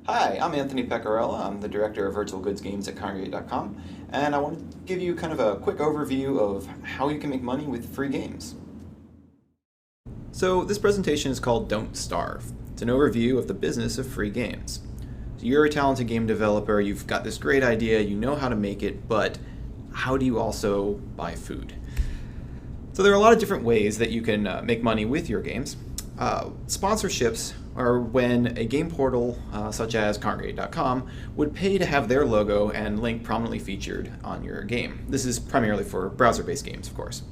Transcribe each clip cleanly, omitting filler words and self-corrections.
Hi, I'm Anthony Pecorella. I'm the director of virtual goods games at Kongregate.com, and I want to give you kind of a quick overview of how you can make money with free games. So this presentation is called Don't Starve. It's an overview of the business of free games. So you're a talented game developer, you've got this great idea, you know how to make it, but how do you also buy food? So there are a lot of different ways that you can make money with your games. Sponsorships are when a game portal such as Kongregate.com would pay to have their logo and link prominently featured on your game. This is primarily for browser-based games, of course.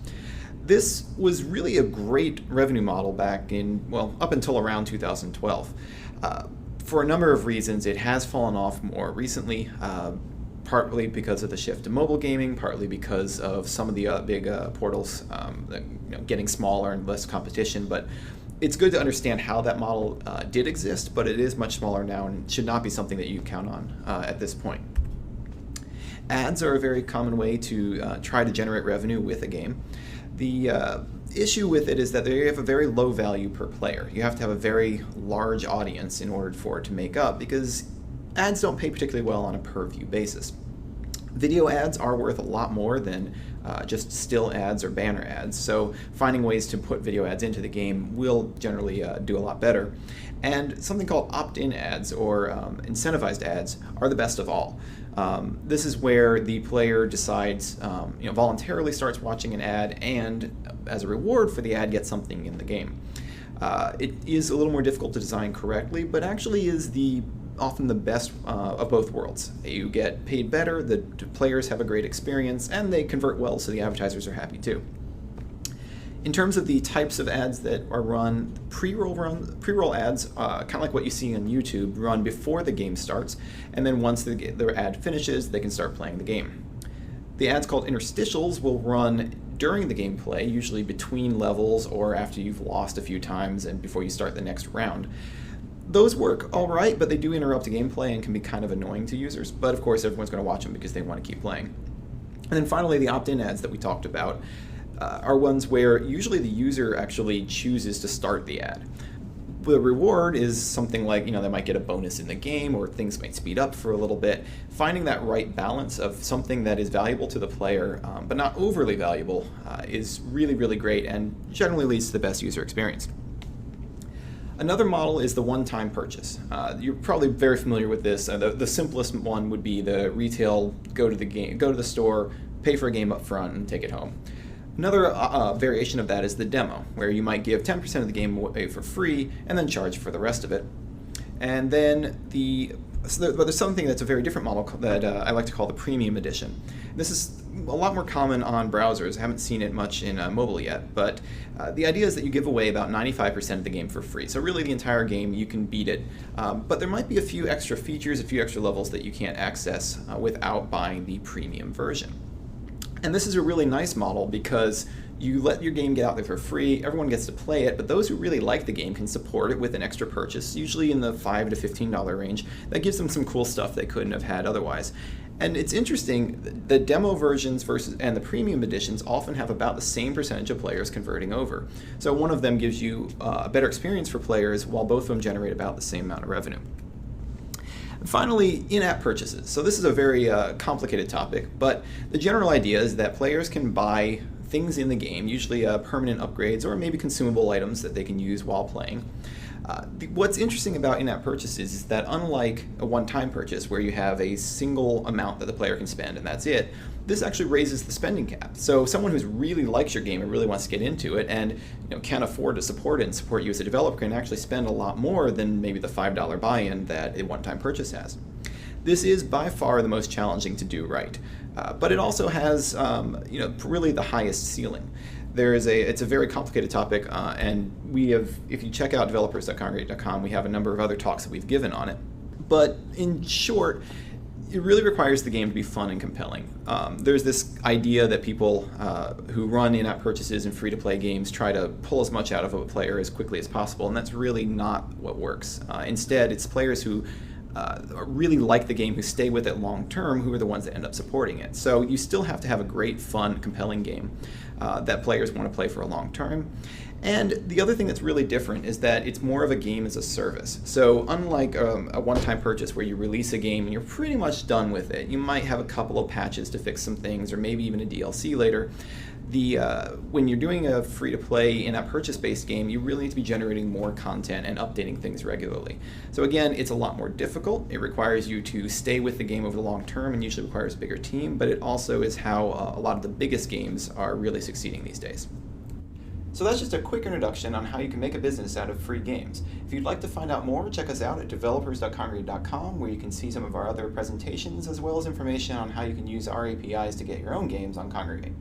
This was really a great revenue model back in, well, up until around 2012. For a number of reasons, it has fallen off more recently, partly because of the shift to mobile gaming, partly because of some of the big portals getting smaller and less competition, but it's good to understand how that model did exist, but it is much smaller now and should not be something that you count on at this point. Ads are a very common way to try to generate revenue with a game. The issue with it is that they have a very low value per player. You have to have a very large audience in order for it to make up, because ads don't pay particularly well on a per view basis. Video ads are worth a lot more than just still ads or banner ads, so finding ways to put video ads into the game will generally do a lot better. And something called opt-in ads or incentivized ads are the best of all. This is where the player decides, voluntarily starts watching an ad, and as a reward for the ad gets something in the game. It is a little more difficult to design correctly, but actually is often the best of both worlds. You get paid better, the players have a great experience, and they convert well, so the advertisers are happy too. In terms of the types of ads that are run, pre-roll ads, kind of like what you see on YouTube, run before the game starts, and then once the ad finishes, they can start playing the game. The ads called interstitials will run during the gameplay, usually between levels or after you've lost a few times and before you start the next round. Those work all right, but they do interrupt the gameplay and can be kind of annoying to users, but of course everyone's going to watch them because they want to keep playing. And then finally, the opt-in ads that we talked about are ones where usually the user actually chooses to start the ad. The reward is something like, they might get a bonus in the game, or things might speed up for a little bit. Finding that right balance of something that is valuable to the player, but not overly valuable, is really, really great and generally leads to the best user experience. Another model is the one-time purchase. You're probably very familiar with this. The simplest one would be the retail, go to the store, pay for a game up front, and take it home. Another variation of that is the demo, where you might give 10% of the game away for free and then charge for the rest of it. And then there's something that's a very different model that I like to call the premium edition. This is a lot more common on browsers. I haven't seen it much in mobile yet, but the idea is that you give away about 95% of the game for free. So really the entire game, you can beat it. But there might be a few extra features, a few extra levels that you can't access without buying the premium version. And this is a really nice model because you let your game get out there for free, everyone gets to play it, but those who really like the game can support it with an extra purchase, usually in the $5 to $15 range. That gives them some cool stuff they couldn't have had otherwise. And it's interesting, the demo versions and the premium editions often have about the same percentage of players converting over. So one of them gives you a better experience for players, while both of them generate about the same amount of revenue. And finally, in-app purchases. So this is a very complicated topic, but the general idea is that players can buy things in the game, usually permanent upgrades or maybe consumable items that they can use while playing. What's interesting about in-app purchases is that unlike a one-time purchase where you have a single amount that the player can spend and that's it, this actually raises the spending cap. So someone who really likes your game and really wants to get into it and can't afford to support it and support you as a developer can actually spend a lot more than maybe the $5 buy-in that a one-time purchase has. This is by far the most challenging to do right, but it also has really the highest ceiling. It's a very complicated topic, and if you check out developers.kongregate.com, we have a number of other talks that we've given on it. But in short, it really requires the game to be fun and compelling. There's this idea that people who run in-app purchases and free-to-play games try to pull as much out of a player as quickly as possible, and that's really not what works. Instead, it's players who really like the game, who stay with it long term, who are the ones that end up supporting it. So you still have to have a great, fun, compelling game. that players want to play for a long term. And the other thing that's really different is that it's more of a game as a service. So unlike a one-time purchase where you release a game and you're pretty much done with it, you might have a couple of patches to fix some things or maybe even a DLC later. When you're doing a free-to-play in a purchase-based game, you really need to be generating more content and updating things regularly. So again, it's a lot more difficult. It requires you to stay with the game over the long term and usually requires a bigger team, but it also is how a lot of the biggest games are really succeeding these days. So that's just a quick introduction on how you can make a business out of free games. If you'd like to find out more, check us out at developers.kongregate.com, where you can see some of our other presentations as well as information on how you can use our APIs to get your own games on Kongregate.